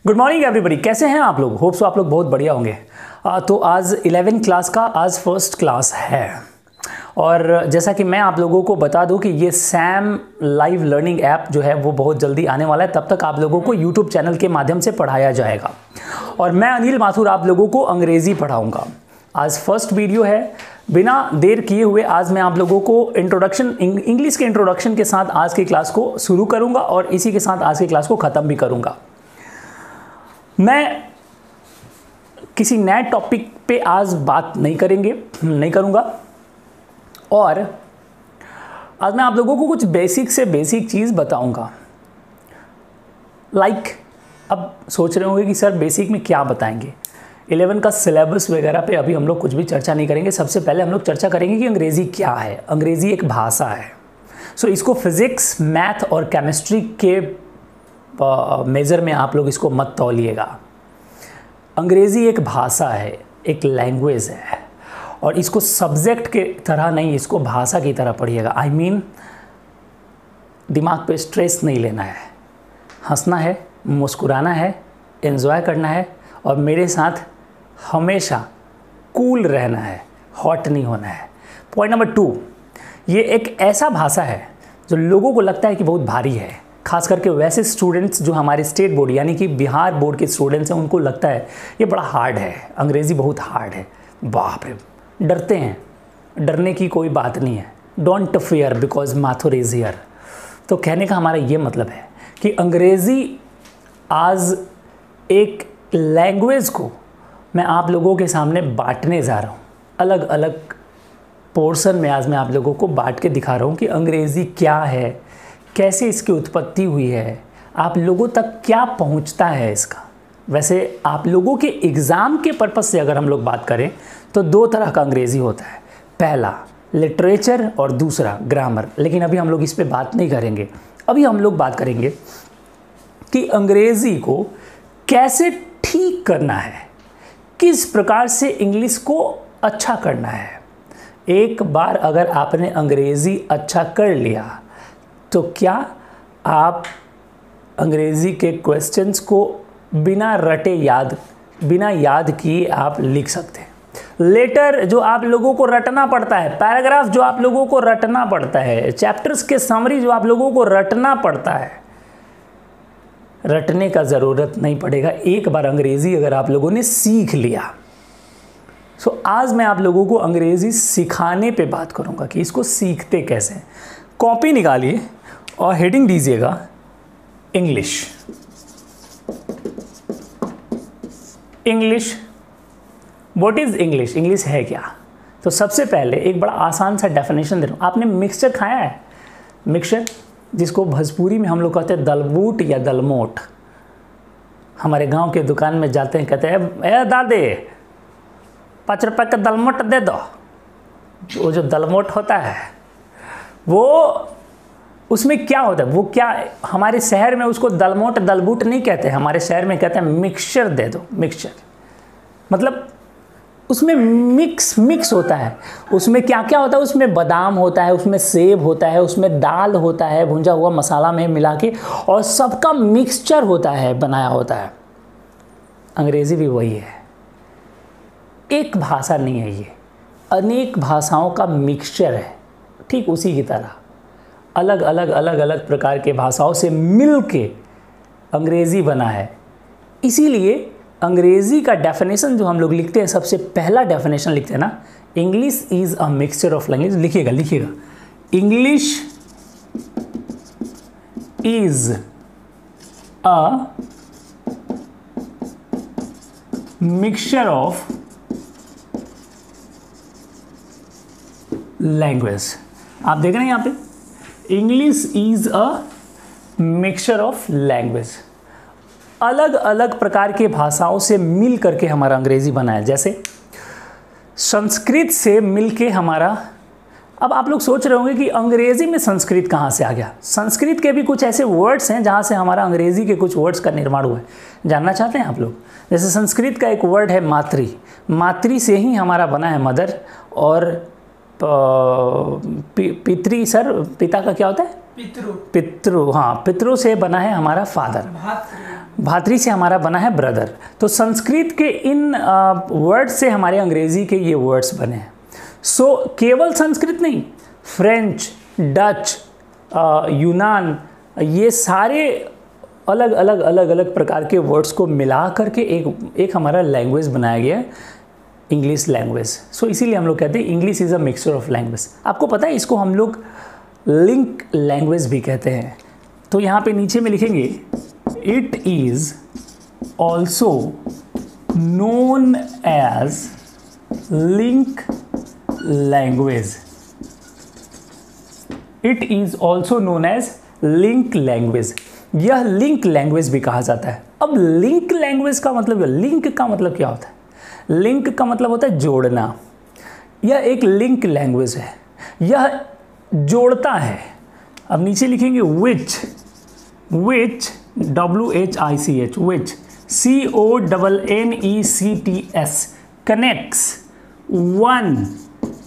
Good morning everybody, कैसे हैं आप लोग? होप सो आप लोग बहुत बढ़िया होंगे। तो आज 11 क्लास का आज फर्स्ट क्लास है और जैसा कि मैं आप लोगों को बता दूं कि ये सैम लाइव लर्निंग ऐप जो है वो बहुत जल्दी आने वाला है। तब तक आप लोगों को यूट्यूब चैनल के माध्यम से पढ़ाया जाएगा और मैं अनिल माथुर आप लोगों को अंग्रेज़ी पढ़ाऊँगा। आज फर्स्ट वीडियो है। बिना देर किए हुए आज मैं आप लोगों को इंग्लिश के इंट्रोडक्शन के साथ आज की क्लास को शुरू करूँगा और इसी के साथ आज की क्लास को ख़त्म भी करूँगा। मैं किसी नए टॉपिक पे आज बात नहीं करूँगा और आज मैं आप लोगों को कुछ बेसिक से बेसिक चीज़ बताऊँगा। अब सोच रहे होंगे कि सर बेसिक में क्या बताएंगे। 11 का सिलेबस वगैरह पे अभी हम लोग कुछ भी चर्चा नहीं करेंगे। सबसे पहले हम लोग चर्चा करेंगे कि अंग्रेज़ी क्या है। अंग्रेज़ी एक भाषा है। इसको फिज़िक्स, मैथ और केमिस्ट्री के मेज़र में आप लोग इसको मत तौलिएगा। अंग्रेज़ी एक भाषा है, एक लैंग्वेज है और इसको सब्जेक्ट के तरह नहीं, इसको भाषा की तरह पढ़िएगा। दिमाग पे स्ट्रेस नहीं लेना है, हंसना है, मुस्कुराना है, एंजॉय करना है और मेरे साथ हमेशा कूल रहना है, हॉट नहीं होना है। पॉइंट नंबर 2, ये एक ऐसा भाषा है जो लोगों को लगता है कि बहुत भारी है। खास करके वैसे स्टूडेंट्स जो हमारे स्टेट बोर्ड यानी कि बिहार बोर्ड के स्टूडेंट्स हैं, उनको लगता है ये बड़ा हार्ड है, अंग्रेज़ी बहुत हार्ड है, बाप रे, डरते हैं। डरने की कोई बात नहीं है। Don't fear because Mathur is here. तो कहने का हमारा ये मतलब है कि अंग्रेज़ी आज एक लैंग्वेज को मैं आप लोगों के सामने बांटने जा रहा हूँ। अलग अलग पोर्शन में आज मैं आप लोगों को बांट के दिखा रहा हूँ कि अंग्रेज़ी क्या है, कैसे इसकी उत्पत्ति हुई है, आप लोगों तक क्या पहुंचता है इसका। वैसे आप लोगों के एग्ज़ाम के पर्पज़ से अगर हम लोग बात करें तो 2 तरह का अंग्रेज़ी होता है। पहला लिटरेचर और दूसरा ग्रामर। लेकिन अभी हम लोग इस पे बात नहीं करेंगे। अभी हम लोग बात करेंगे कि अंग्रेज़ी को कैसे ठीक करना है, किस प्रकार से इंग्लिश को अच्छा करना है। एक बार अगर आपने अंग्रेज़ी अच्छा कर लिया तो क्या आप अंग्रेज़ी के क्वेश्चंस को बिना याद किए आप लिख सकते हैं। लेटर जो आप लोगों को रटना पड़ता है, पैराग्राफ जो आप लोगों को रटना पड़ता है, चैप्टर्स के समरी जो आप लोगों को रटना पड़ता है, रटने का ज़रूरत नहीं पड़ेगा। एक बार अंग्रेज़ी अगर आप लोगों ने सीख लिया। आज मैं आप लोगों को अंग्रेज़ी सिखाने पे बात करूँगा कि इसको सीखते कैसे। कॉपी निकालिए और हेडिंग दीजिएगा English. What is English? English है क्या? तो सबसे पहले एक बड़ा आसान सा डेफिनेशन दे रहा हूँ। आपने मिक्सचर खाया है? मिक्सचर जिसको भोजपुरी में हम लोग कहते हैं दलबूट या दलमोट। हमारे गांव के दुकान में जाते हैं, कहते हैं ए दादे 5 रुपये का दलमोट दे दो। वो जो दलमोट होता है वो उसमें क्या होता है, वो क्या, हमारे शहर में उसको दलमोट दलबूट नहीं कहते हैं, हमारे शहर में कहते हैं मिक्सचर दे दो। मिक्सचर मतलब उसमें मिक्स होता है। उसमें क्या क्या होता है? उसमें बादाम होता है, उसमें सेब होता है, उसमें दाल होता है, भुंजा हुआ मसाला में मिला के, और सबका मिक्सचर होता है, बनाया होता है। अंग्रेज़ी भी वही है। एक भाषा नहीं है ये, अनेक भाषाओं का मिक्सचर है। ठीक उसी की तरह अलग अलग प्रकार के भाषाओं से मिल के अंग्रेज़ी बना है। इसीलिए अंग्रेज़ी का डेफिनेशन जो हम लोग लिखते हैं, सबसे पहला डेफिनेशन लिखते हैं ना, English is a mixture of language. लिखिएगा English is a mixture of language. आप देख रहे हैं यहाँ पे, English is a mixture of language. अलग अलग प्रकार के भाषाओं से मिल करके हमारा अंग्रेज़ी बना है। जैसे संस्कृत से मिल के हमारा, अब आप लोग सोच रहे होंगे कि अंग्रेज़ी में संस्कृत कहाँ से आ गया। संस्कृत के भी कुछ ऐसे वर्ड्स हैं जहाँ से हमारा अंग्रेज़ी के कुछ वर्ड्स का निर्माण हुआ है। जानना चाहते हैं आप लोग? जैसे संस्कृत का एक वर्ड है मातृ। मातृ से ही हमारा बना है मदर, और पितृ, सर पिता का क्या होता है? पितृ। हाँ, पितृ से बना है हमारा फादर। भातृ से हमारा बना है ब्रदर। तो संस्कृत के इन वर्ड से हमारे अंग्रेजी के ये वर्ड्स बने हैं। सो केवल संस्कृत नहीं, फ्रेंच, डच, यूनान, ये सारे अलग अलग प्रकार के वर्ड्स को मिला करके एक हमारा लैंग्वेज बनाया गया है, इंग्लिश लैंग्वेज। सो इसीलिए हम लोग कहते हैं English is a mixture of language. आपको पता है इसको हम लोग लिंक लैंग्वेज भी कहते हैं। तो यहाँ पे नीचे में लिखेंगे it is also known as link language. It is also known as link language. यह लिंक लैंग्वेज भी कहा जाता है। अब लिंक लैंग्वेज का मतलब, लिंक का मतलब क्या होता है? लिंक का मतलब होता है जोड़ना। यह एक लिंक लैंग्वेज है, यह जोड़ता है। अब नीचे लिखेंगे which, which WHICH, which CONNECTS connects one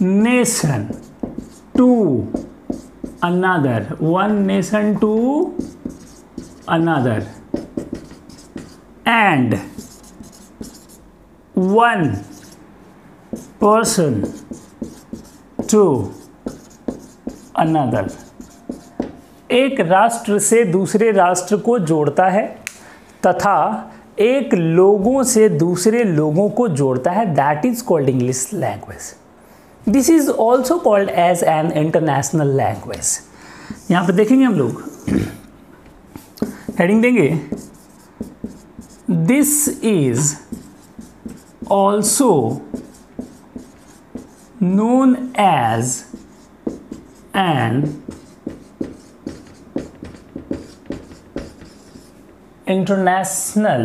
nation to another, one nation to another and one person to another. एक राष्ट्र से दूसरे राष्ट्र को जोड़ता है तथा एक लोगों से दूसरे लोगों को जोड़ता है। That is called English language. This is also called as an international language. यहाँ पे देखेंगे हम लोग, हेडिंग देंगे this is also known as an international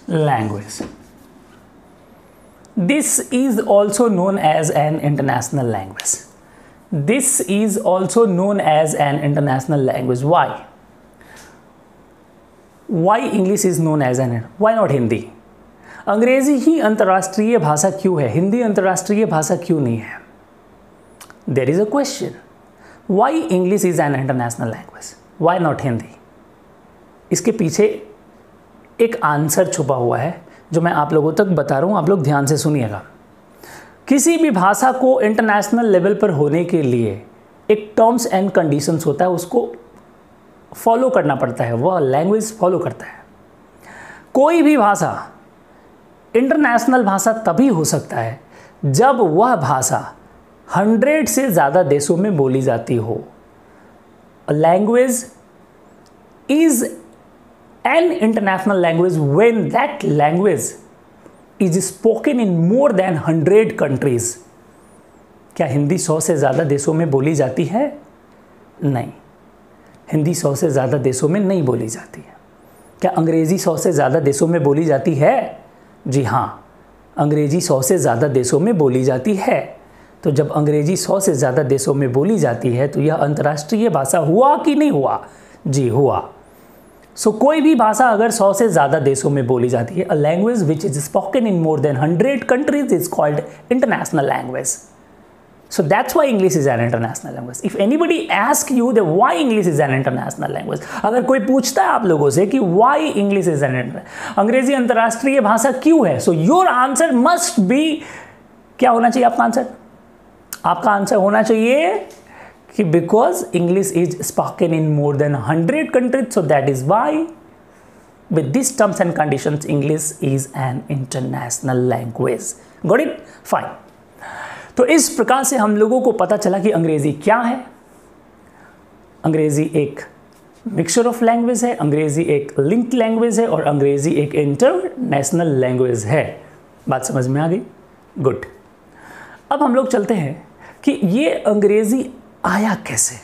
language. This is also known as an international language. This is also known as an international language. Why? Why English is known as an? Why not Hindi? अंग्रेजी ही अंतर्राष्ट्रीय भाषा क्यों है, हिंदी अंतर्राष्ट्रीय भाषा क्यों नहीं है? There is a question. Why English is an international language? Why not Hindi? इसके पीछे एक आंसर छुपा हुआ है जो मैं आप लोगों तक बता रहा हूँ, आप लोग ध्यान से सुनिएगा। किसी भी भाषा को इंटरनेशनल लेवल पर होने के लिए एक टर्म्स एंड कंडीशंस होता है, उसको फॉलो करना पड़ता है, वह लैंग्वेज फॉलो करता है। कोई भी भाषा इंटरनेशनल भाषा तभी हो सकता है जब वह भाषा 100 से ज़्यादा देशों में बोली जाती हो। A language is an international language when that language is spoken in more than 100 countries. क्या हिंदी 100 से ज़्यादा देशों में बोली जाती है? नहीं, हिंदी 100 से ज़्यादा देशों में नहीं बोली जाती है। क्या अंग्रेज़ी 100 से ज़्यादा देशों में बोली जाती है? जी हाँ, अंग्रेज़ी 100 से ज़्यादा देशों में बोली जाती है। तो जब अंग्रेजी 100 से ज़्यादा देशों में बोली जाती है तो यह अंतर्राष्ट्रीय भाषा हुआ कि नहीं हुआ? जी हुआ। सो कोई भी भाषा अगर 100 से ज़्यादा देशों में बोली जाती है, a language which is spoken in more than 100 countries is called international language. So that's why English is an international language. If anybody ask you that why English is an international language, अगर कोई पूछता है आप लोगों से कि why English is N, अंग्रेजी अंतर्राष्ट्रीय भाषा क्यों है, so your answer must be, क्या होना चाहिए आपका आंसर? आपका आंसर होना चाहिए कि because English is spoken in more than 100 countries, so that is why with this terms and conditions English is an international language. Got it? Fine. तो इस प्रकार से हम लोगों को पता चला कि अंग्रेजी क्या है। अंग्रेजी एक मिक्सचर ऑफ लैंग्वेज है, अंग्रेजी एक लिंक्ड लैंग्वेज है और अंग्रेजी एक इंटरनेशनल लैंग्वेज है। बात समझ में आ गई? गुड। अब हम लोग चलते हैं कि ये अंग्रेज़ी आया कैसे,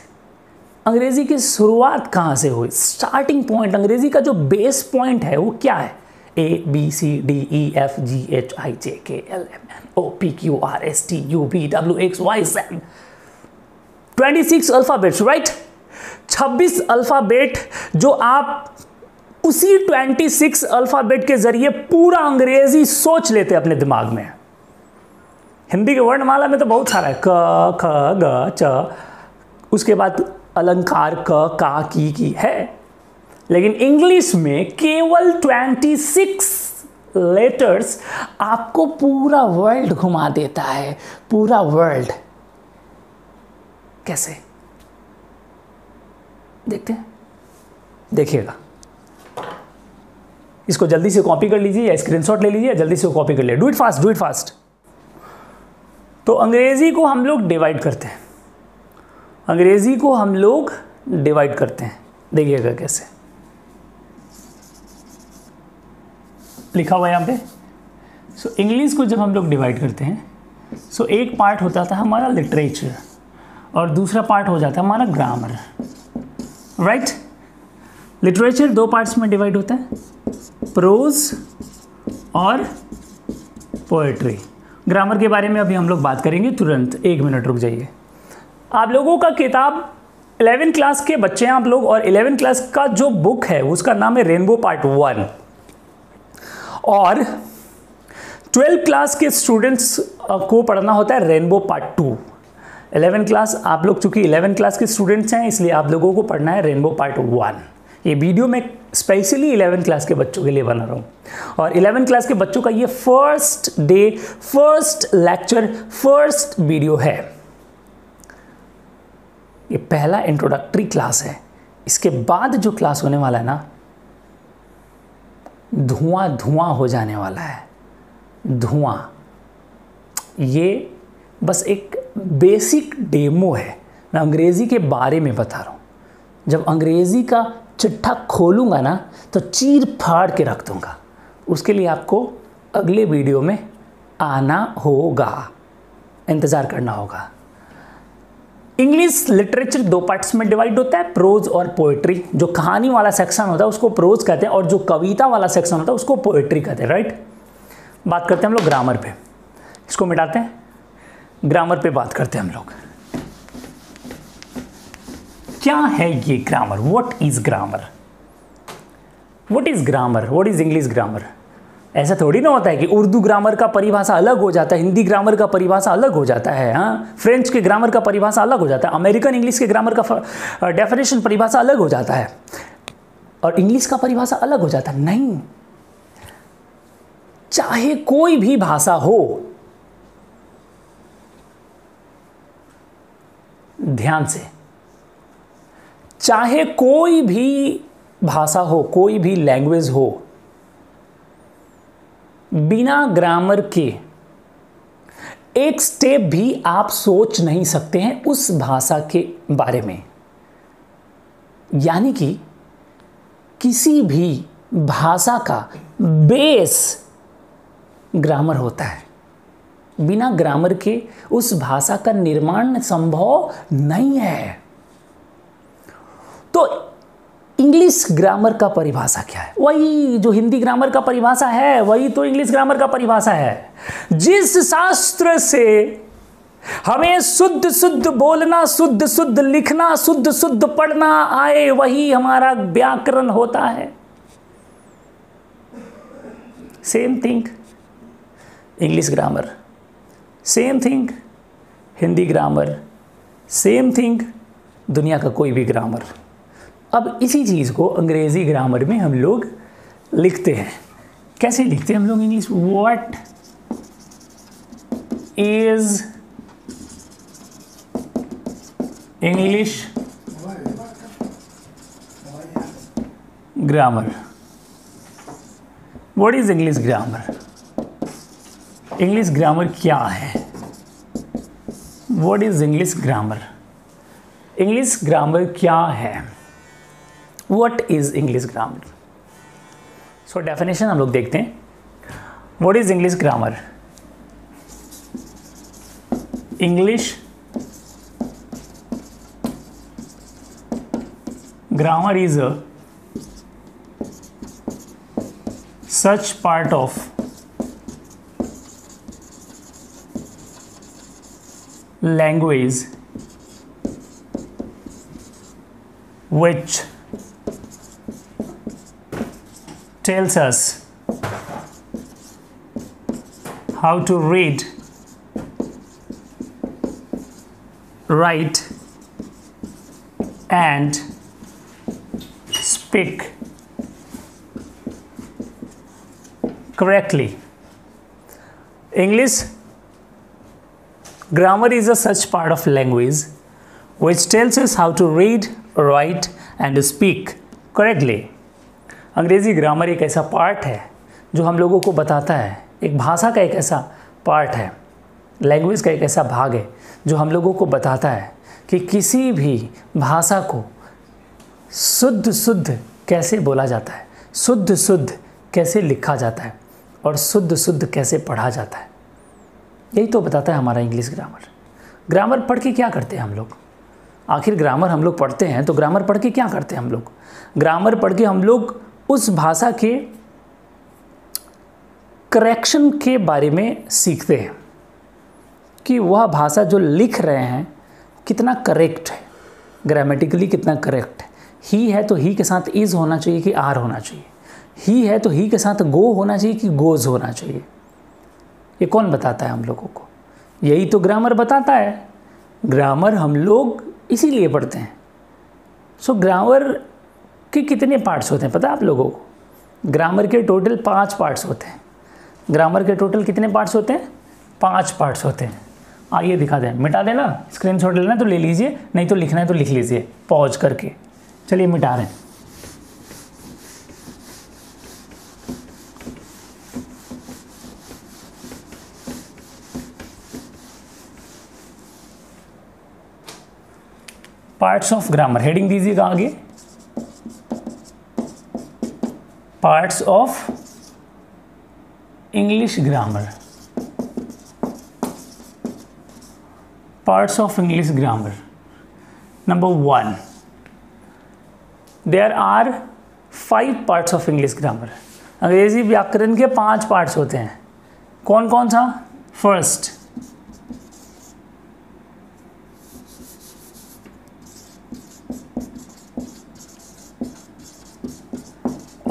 अंग्रेज़ी की शुरुआत कहाँ से हुई, स्टार्टिंग पॉइंट, अंग्रेज़ी का जो बेस पॉइंट है वो क्या है? ABCDEFGHIJKLMNOPQRSTUVWXYZ 26 alphabets, right? 26 अल्फ़ाबेट जो आप उसी 26 अल्फ़ाबेट के ज़रिए पूरा अंग्रेज़ी सोच लेते अपने दिमाग में। हिंदी के वर्णमाला में तो बहुत सारा है, क ख ग च, उसके बाद अलंकार क, का, की है, लेकिन इंग्लिश में केवल 26 लेटर्स आपको पूरा वर्ल्ड घुमा देता है, पूरा वर्ल्ड। कैसे? देखते हैं, देखिएगा। इसको जल्दी से कॉपी कर लीजिए या स्क्रीनशॉट ले लीजिए, जल्दी से कॉपी कर लीजिए। Do it fast, do it fast. तो अंग्रेजी को हम लोग डिवाइड करते हैं, अंग्रेजी को हम लोग डिवाइड करते हैं। देखिएगा कैसे लिखा हुआ है यहाँ पे। सो इंग्लिश को जब हम लोग डिवाइड करते हैं, सो एक पार्ट होता था हमारा लिटरेचर और दूसरा पार्ट हो जाता है हमारा ग्रामर, राइट। लिटरेचर दो पार्ट्स में डिवाइड होता है, प्रोज और पोएट्री। ग्रामर के बारे में अभी हम लोग बात करेंगे तुरंत, 1 मिनट रुक जाइए। आप लोगों का किताब 11 क्लास के बच्चे हैं आप लोग, और 11 क्लास का जो बुक है उसका नाम है रेनबो पार्ट 1, और 12 क्लास के स्टूडेंट्स को पढ़ना होता है रेनबो पार्ट 2। 11 क्लास, आप लोग चूंकि 11 क्लास के स्टूडेंट्स हैं इसलिए आप लोगों को पढ़ना है रेनबो पार्ट 1। ये वीडियो मैं स्पेशली 11 क्लास के बच्चों के लिए बना रहा हूँ, और 11 क्लास के बच्चों का ये first day, first lecture, first video है। ये पहला इंट्रोडक्टरी क्लास है। इसके बाद जो क्लास होने वाला है ना, धुआं धुआं हो जाने वाला है, धुआं। ये बस एक बेसिक डेमो है, मैं अंग्रेज़ी के बारे में बता रहा हूँ। जब अंग्रेज़ी का चिट्ठा खोलूँगा ना तो चीर फाड़ के रख दूँगा। उसके लिए आपको अगले वीडियो में आना होगा, इंतज़ार करना होगा। इंग्लिश लिटरेचर दो पार्ट्स में डिवाइड होता है, प्रोज और पोएट्री। जो कहानी वाला सेक्शन होता है उसको प्रोज कहते हैं, और जो कविता वाला सेक्शन होता है उसको पोएट्री कहते हैं, राइट। बात करते हैं हम लोग ग्रामर पे, इसको मिटाते हैं, ग्रामर पे बात करते हैं हम लोग। क्या है ये grammar? What is grammar? What is grammar? What is English grammar? ऐसा थोड़ी ना होता है कि उर्दू ग्रामर का परिभाषा अलग हो जाता है, हिंदी ग्रामर का परिभाषा अलग हो जाता है, हाँ, फ्रेंच के ग्रामर का परिभाषा अलग हो जाता है, अमेरिकन इंग्लिश के ग्रामर का डेफिनेशन परिभाषा अलग हो जाता है, और इंग्लिश का परिभाषा अलग हो जाता है। नहीं, चाहे कोई भी भाषा हो, ध्यान से, चाहे कोई भी भाषा हो, कोई भी लैंग्वेज हो, बिना ग्रामर के एक स्टेप भी आप सोच नहीं सकते हैं उस भाषा के बारे में। यानी कि किसी भी भाषा का बेस ग्रामर होता है। बिना ग्रामर के उस भाषा का निर्माण संभव नहीं है। तो इंग्लिश ग्रामर का परिभाषा क्या है? वही जो हिंदी ग्रामर का परिभाषा है, वही तो इंग्लिश ग्रामर का परिभाषा है। जिस शास्त्र से हमें शुद्ध शुद्ध बोलना, शुद्ध शुद्ध लिखना, शुद्ध शुद्ध पढ़ना आए, वही हमारा व्याकरण होता है। Same thing English grammar, same thing Hindi grammar, same thing दुनिया का कोई भी ग्रामर। अब इसी चीज़ को अंग्रेज़ी ग्रामर में हम लोग लिखते हैं। कैसे लिखते हैं हम लोग English? What is English grammar? What is English grammar? English grammar क्या है? What is English grammar? English grammar क्या है? What is English grammar? So definition हम लोग देखते हैं। What is English grammar? English grammar is a such part of language which tells us how to read, write and speak correctly. English grammar is a such part of language which tells us how to read, write and speak correctly. अंग्रेज़ी grammar एक ऐसा part है जो हम लोगों को बताता है, एक भाषा का एक ऐसा पार्ट है, लैंग्वेज का एक ऐसा भाग है जो हम लोगों को बताता है कि किसी भी भाषा को शुद्ध कैसे बोला जाता है, शुद्ध कैसे लिखा जाता है और शुद्ध कैसे पढ़ा जाता है। यही तो बताता है हमारा इंग्लिश ग्रामर। ग्रामर पढ़ के क्या करते हैं हम लोग? आखिर ग्रामर हम लोग पढ़ते हैं तो ग्रामर पढ़ के क्या करते हैं हम लोग? ग्रामर पढ़ के हम लोग उस भाषा के करेक्शन के बारे में सीखते हैं कि वह भाषा जो लिख रहे हैं कितना करेक्ट है, ग्रामेटिकली कितना करेक्ट है। ही है तो ही के साथ इज़ होना चाहिए कि आर होना चाहिए, ही है तो ही के साथ गो होना चाहिए कि गोज़ होना चाहिए। ये कौन बताता है हम लोगों को? यही तो ग्रामर बताता है। ग्रामर हम लोग इसीलिए पढ़ते हैं। सो ग्रामर के कितने पार्ट्स होते हैं पता है आप लोगों को? ग्रामर के टोटल 5 पार्ट्स होते हैं। ग्रामर के टोटल कितने पार्ट्स होते हैं? 5 पार्ट्स होते हैं। आइए दिखा दें, मिटा देना, स्क्रीनशॉट लेना तो ले लीजिए, नहीं तो लिखना है तो लिख लीजिए पॉज करके। चलिए मिटा रहे हैं। पार्ट्स ऑफ ग्रामर, हेडिंग दीजिएगा आगे, parts of English grammar, parts of English grammar. Number 1, there are 5 parts of English grammar. अंग्रेजी व्याकरण के 5 पार्ट्स होते हैं। कौन कौन सा? First,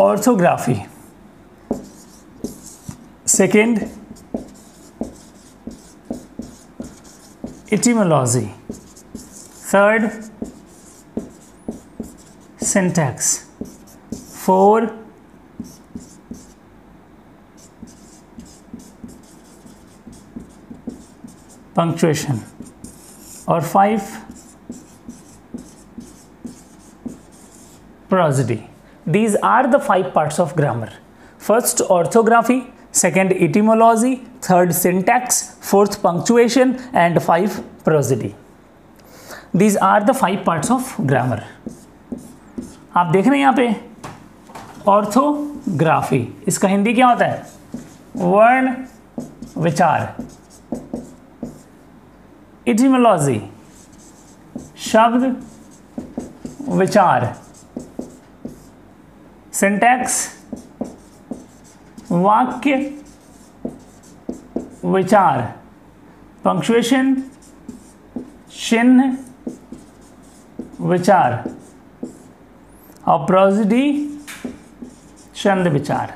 orthography. Second, etymology. Third, syntax. 4, punctuation. और 5, prosody. These are the 5 parts of grammar. First, orthography. Second, etymology. Third, syntax. Fourth, punctuation. And 5, prosody. These are the 5 parts of grammar. आप देख रहे हैं यहाँ पे ऑर्थोग्राफी, इसका हिंदी क्या होता है? वर्ण विचार। इटिमोलॉजी, शब्द विचार। सिंटैक्स, वाक्य विचार। पंक्चुएशन, चिन्ह विचार। और प्रोसिडी, छंद विचार।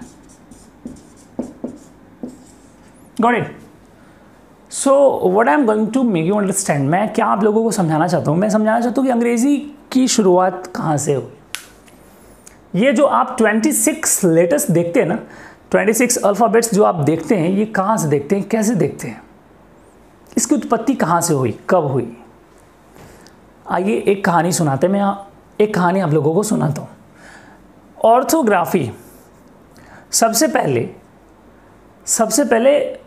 Got it? So what I am going to make you understand, मैं क्या आप लोगों को समझाना चाहता हूँ? मैं समझाना चाहता हूँ कि अंग्रेजी की शुरुआत कहाँ से हुई। ये जो आप 26 लेटर्स देखते हैं ना, 26 अल्फ़ाबेट्स जो आप देखते हैं, ये कहाँ से देखते हैं, कैसे देखते हैं, इसकी उत्पत्ति कहाँ से हुई, कब हुई? आइए एक कहानी सुनाते हैं। मैं एक कहानी आप लोगों को सुनाता हूँ। ऑर्थोग्राफी, सबसे पहले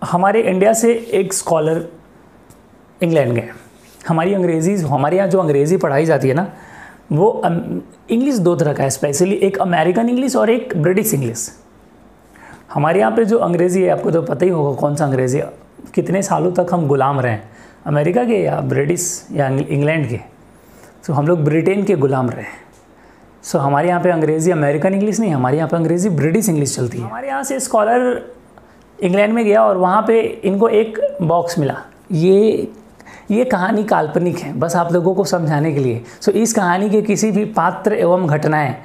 हमारे इंडिया से एक स्कॉलर इंग्लैंड गए। हमारे यहाँ जो अंग्रेज़ी पढ़ाई जाती है ना, वो इंग्लिश 2 तरह का है स्पेशली, एक अमेरिकन इंग्लिश और एक ब्रिटिश इंग्लिश। हमारे यहाँ पे जो अंग्रेज़ी है, आपको तो पता ही होगा कौन सा अंग्रेज़ी, कितने सालों तक हम गुलाम रहे हैं, अमेरिका के या ब्रिटिश या इंग्लैंड के। तो हम लोग ब्रिटेन के गुलाम रहे। सो हमारे यहाँ पे अंग्रेज़ी अमेरिकन इंग्लिश नहीं, हमारे यहाँ पे अंग्रेज़ी ब्रिटिश इंग्लिश चलती है। हमारे यहाँ से स्कॉलर इंग्लैंड में गया और वहाँ पे इनको एक बॉक्स मिला। ये कहानी काल्पनिक है, बस आप लोगों को समझाने के लिए। सो इस कहानी के किसी भी पात्र एवं घटनाएं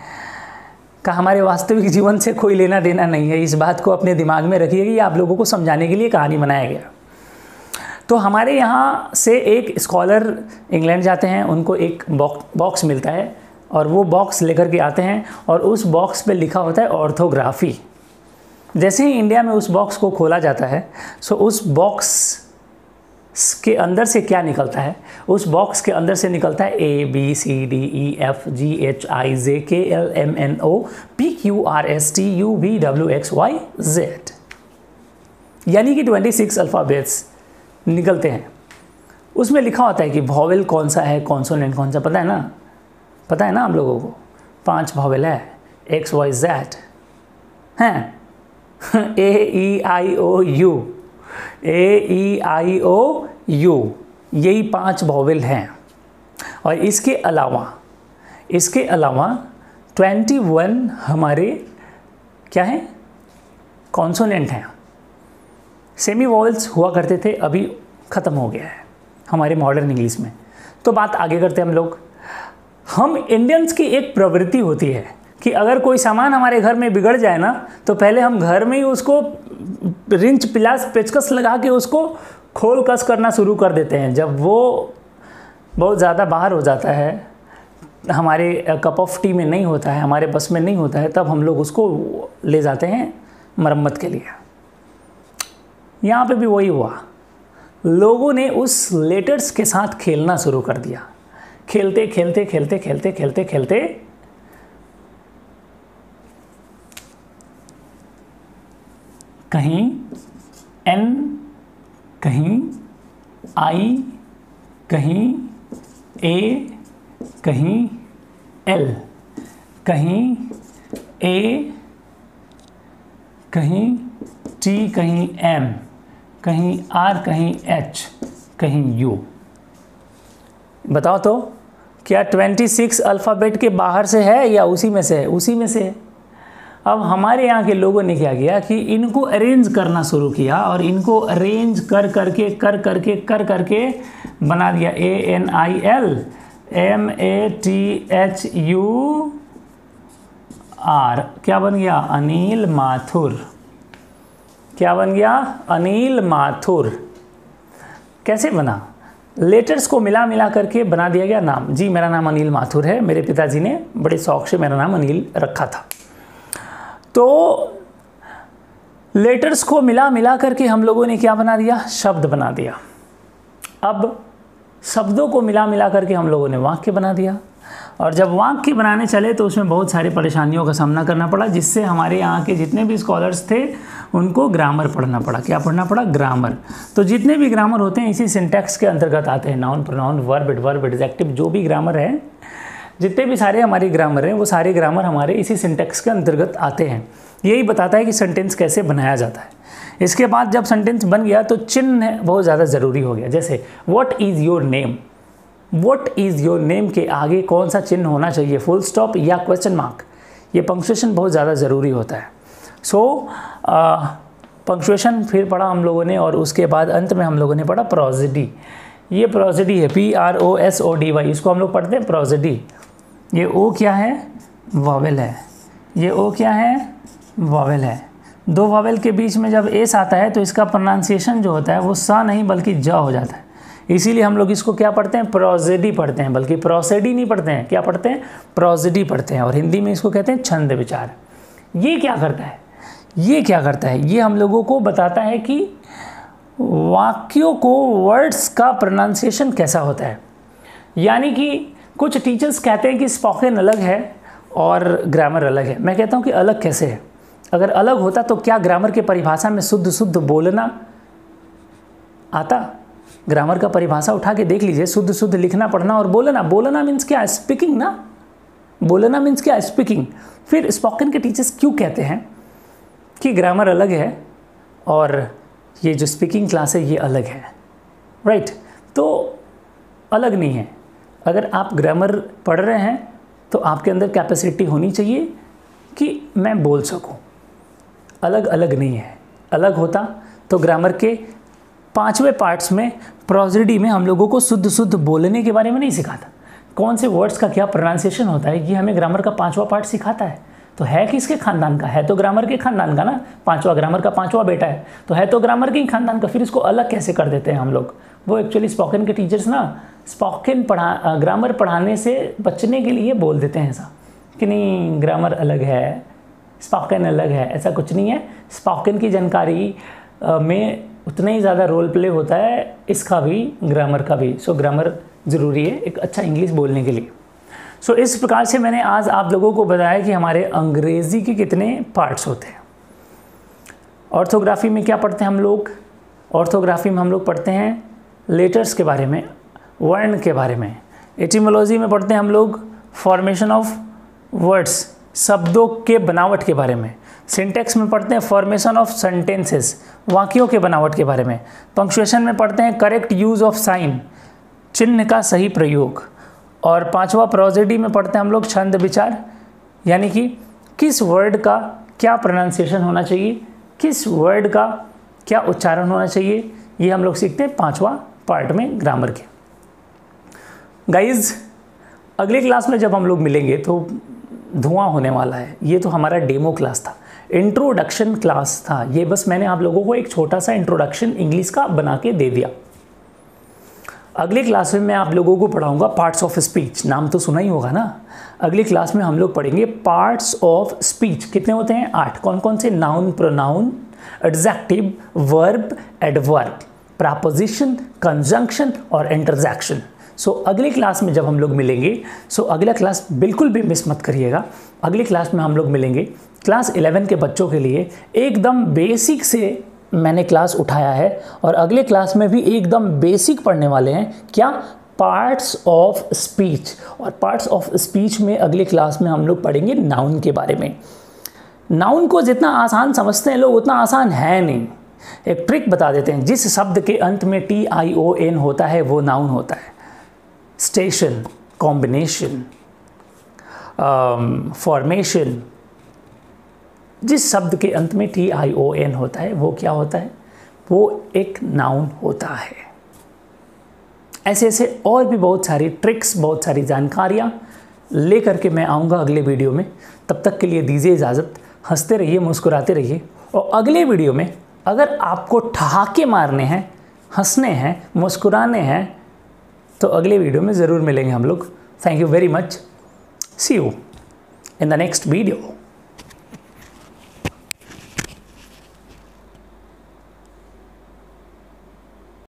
का हमारे वास्तविक जीवन से कोई लेना देना नहीं है। इस बात को अपने दिमाग में रखिए कि आप लोगों को समझाने के लिए कहानी बनाया गया। तो हमारे यहाँ से एक स्कॉलर इंग्लैंड जाते हैं, उनको एक बॉक्स मिलता है और वो बॉक्स लेकर के आते हैं और उस बॉक्स पे लिखा होता है ऑर्थोग्राफी। जैसे ही इंडिया में उस बॉक्स को खोला जाता है, सो उस बॉक्स के अंदर से क्या निकलता है? उस बॉक्स के अंदर से निकलता है ABCDEFGHIJKLMNOPQRSTUVWXYZ, यानी कि 26 अल्फ़ाबेट्स निकलते हैं। उसमें लिखा होता है कि वॉवेल कौन सा है, कॉन्सोनेंट कौन सा, पता है ना? पता है ना आप लोगों को? 5 वॉवेल है, XYZ हैं, AEIOU, यही 5 वॉवेल हैं। और इसके अलावा 21 हमारे क्या हैं? कॉन्सोनेंट हैं। सेमी वॉवेल्स हुआ करते थे, अभी ख़त्म हो गया है हमारे मॉडर्न इंग्लिश में। तो बात आगे करते हैं हम लोग। हम इंडियंस की एक प्रवृत्ति होती है कि अगर कोई सामान हमारे घर में बिगड़ जाए ना, तो पहले हम घर में ही उसको रिंच पिलास पेचकस लगा के उसको खोल कस करना शुरू कर देते हैं। जब वो बहुत ज़्यादा बाहर हो जाता है, हमारे कप ऑफ टी में नहीं होता है, हमारे बस में नहीं होता है, तब हम लोग उसको ले जाते हैं मरम्मत के लिए। यहाँ पे भी वही हुआ, लोगों ने उस लेटर्स के साथ खेलना शुरू कर दिया। खेलते खेलते खेलते खेलते खेलते खेलते कहीं N, कहीं I, कहीं A, कहीं L, कहीं A, कहीं T, कहीं M, कहीं R, कहीं H, कहीं U। बताओ तो क्या 26 अल्फ़ाबेट के बाहर से है या उसी में से है? उसी में से है। अब हमारे यहाँ के लोगों ने क्या किया कि इनको अरेंज करना शुरू किया और इनको अरेंज कर करके बना दिया ANIL MATHUR। क्या बन गया? अनिल माथुर। क्या बन गया? अनिल माथुर। कैसे बना? लेटर्स को मिला करके बना दिया गया नाम। जी मेरा नाम अनिल माथुर है, मेरे पिताजी ने बड़े शौक से मेरा नाम अनिल रखा था। तो लेटर्स को मिला करके हम लोगों ने क्या बना दिया? शब्द बना दिया। अब शब्दों को मिला करके हम लोगों ने वाक्य बना दिया। और जब वाक्य बनाने चले तो उसमें बहुत सारी परेशानियों का सामना करना पड़ा, जिससे हमारे यहाँ के जितने भी स्कॉलर्स थे उनको ग्रामर पढ़ना पड़ा। क्या पढ़ना पड़ा? ग्रामर। तो जितने भी ग्रामर होते हैं इसी सिंटैक्स के अंतर्गत आते हैं। नाउन, प्रोनाउन, वर्ब, एडजेक्टिव, जो भी ग्रामर है, जितने भी सारे हमारे ग्रामर हैं, वो सारे ग्रामर हमारे इसी सिंटैक्स के अंतर्गत आते हैं। यही बताता है कि सेंटेंस कैसे बनाया जाता है। इसके बाद जब सेंटेंस बन गया तो चिन्ह बहुत ज़्यादा ज़रूरी हो गया। जैसे what is your name, what is your name के आगे कौन सा चिन्ह होना चाहिए? फुल स्टॉप या क्वेश्चन मार्क? ये पंक्चुएशन बहुत ज़्यादा ज़रूरी होता है। सो पंक्चुएशन फिर पढ़ा हम लोगों ने, और उसके बाद अंत में हम लोगों ने पढ़ा प्रोसिडी। ये प्रोसिडी है, PROSODY, इसको हम लोग पढ़ते हैं प्रोसिडी। ये ओ क्या है? वॉवेल है। ये ओ क्या है? वॉवेल है। 2 वॉवेल के बीच में जब एस आता है तो इसका प्रोनाउंसिएशन जो होता है वो सा नहीं बल्कि ज हो जाता है। इसीलिए हम लोग इसको क्या पढ़ते हैं? प्रोसिडी पढ़ते हैं, बल्कि प्रोसिडी नहीं पढ़ते हैं। क्या पढ़ते हैं? प्रोसिडी पढ़ते हैं। और हिंदी में इसको कहते हैं छंद विचार। ये क्या करता है? ये हम लोगों को बताता है कि वाक्यों को, वर्ड्स का प्रोनाउंसिएशन कैसा होता है। यानी कि कुछ टीचर्स कहते हैं कि स्पोकन अलग है और ग्रामर अलग है। मैं कहता हूँ कि अलग कैसे है? अगर अलग होता तो क्या ग्रामर के परिभाषा में शुद्ध बोलना आता? ग्रामर का परिभाषा उठा के देख लीजिए, शुद्ध लिखना, पढ़ना और बोलना। बोलना मीन्स क्या? स्पीकिंग ना। बोलना मीन्स क्या? स्पीकिंग। फिर स्पोकन के टीचर्स क्यों कहते हैं कि ग्रामर अलग है और ये जो स्पीकिंग क्लास है ये अलग है? राइट? तो अलग नहीं है। अगर आप ग्रामर पढ़ रहे हैं तो आपके अंदर कैपेसिटी होनी चाहिए कि मैं बोल सकूं। अलग नहीं है। अलग होता तो ग्रामर के 5वें पार्ट्स में, प्रोसिडी में हम लोगों को शुद्ध बोलने के बारे में नहीं सिखाता। कौन से वर्ड्स का क्या प्रोनाउंसिएशन होता है ये हमें ग्रामर का 5वां पार्ट सिखाता है। तो है किसके खानदान का? है तो ग्रामर के खानदान का ना, पांचवा ग्रामर का पांचवा बेटा है, तो है तो ग्रामर के ही खानदान का। फिर इसको अलग कैसे कर देते हैं हम लोग? वो एक्चुअली स्पोकन के टीचर्स ना स्पोकन ग्रामर पढ़ाने से बचने के लिए बोल देते हैं ऐसा कि नहीं ग्रामर अलग है, स्पोकन अलग है। ऐसा कुछ नहीं है। स्पोकन की जानकारी में उतना ही ज़्यादा रोल प्ले होता है इसका भी, ग्रामर का भी। सो ग्रामर ज़रूरी है एक अच्छा इंग्लिश बोलने के लिए। सो इस प्रकार से मैंने आज आप लोगों को बताया कि हमारे अंग्रेज़ी के कितने पार्ट्स होते हैं। ऑर्थोग्राफी में क्या पढ़ते हैं हम लोग? ऑर्थोग्राफी में हम लोग पढ़ते हैं लेटर्स के बारे में, वर्ण के बारे में। एटिमोलॉजी में पढ़ते हैं हम लोग फॉर्मेशन ऑफ वर्ड्स, शब्दों के बनावट के बारे में। सिंटेक्स में पढ़ते हैं फॉर्मेशन ऑफ सेंटेंसेस, वाक्यों के बनावट के बारे में। पंक्चुएशन में पढ़ते हैं करेक्ट यूज़ ऑफ साइन, चिन्ह का सही प्रयोग। और पांचवा प्रोजेडी में पढ़ते हैं हम लोग छंद विचार, यानी कि किस वर्ड का क्या प्रोनाउंसिएशन होना चाहिए, किस वर्ड का क्या उच्चारण होना चाहिए, ये हम लोग सीखते हैं पांचवा पार्ट में ग्रामर के। गाइज अगली क्लास में जब हम लोग मिलेंगे तो धुआं होने वाला है। ये तो हमारा डेमो क्लास था, इंट्रोडक्शन क्लास था ये। बस मैंने आप लोगों को एक छोटा सा इंट्रोडक्शन इंग्लिश का बना के दे दिया। अगली क्लास में मैं आप लोगों को पढ़ाऊंगा पार्ट्स ऑफ स्पीच। नाम तो सुना ही होगा ना। अगली क्लास में हम लोग पढ़ेंगे पार्ट्स ऑफ स्पीच। कितने होते हैं? 8। कौन कौन से? Noun, pronoun, adjective, verb, adverb, preposition, conjunction और इंटरजेक्शन। सो अगली क्लास में जब हम लोग मिलेंगे, अगला क्लास बिल्कुल भी मिस मत करिएगा। अगली क्लास में हम लोग मिलेंगे क्लास 11 के बच्चों के लिए। एकदम बेसिक से मैंने क्लास उठाया है और अगले क्लास में भी एकदम बेसिक पढ़ने वाले हैं। क्या? Parts of speech. और पार्ट्स ऑफ स्पीच में अगली क्लास में हम लोग पढ़ेंगे नाउन के बारे में। नाउन को जितना आसान समझते हैं लोग उतना आसान है नहीं। एक ट्रिक बता देते हैं, जिस शब्द के अंत में TION होता है वो नाउन होता है। स्टेशन, कॉम्बिनेशन, फॉर्मेशन, जिस शब्द के अंत में TION होता है वो क्या होता है? वो एक नाउन होता है। ऐसे ऐसे और भी बहुत सारी ट्रिक्स, बहुत सारी जानकारियाँ लेकर के मैं आऊँगा अगले वीडियो में। तब तक के लिए दीजिए इजाज़त। हंसते रहिए, मुस्कुराते रहिए। और अगले वीडियो में अगर आपको ठहाके मारने हैं, हंसने हैं, मुस्कुराने हैं, तो अगले वीडियो में ज़रूर मिलेंगे हम लोग। Thank you very much. See you in the next video.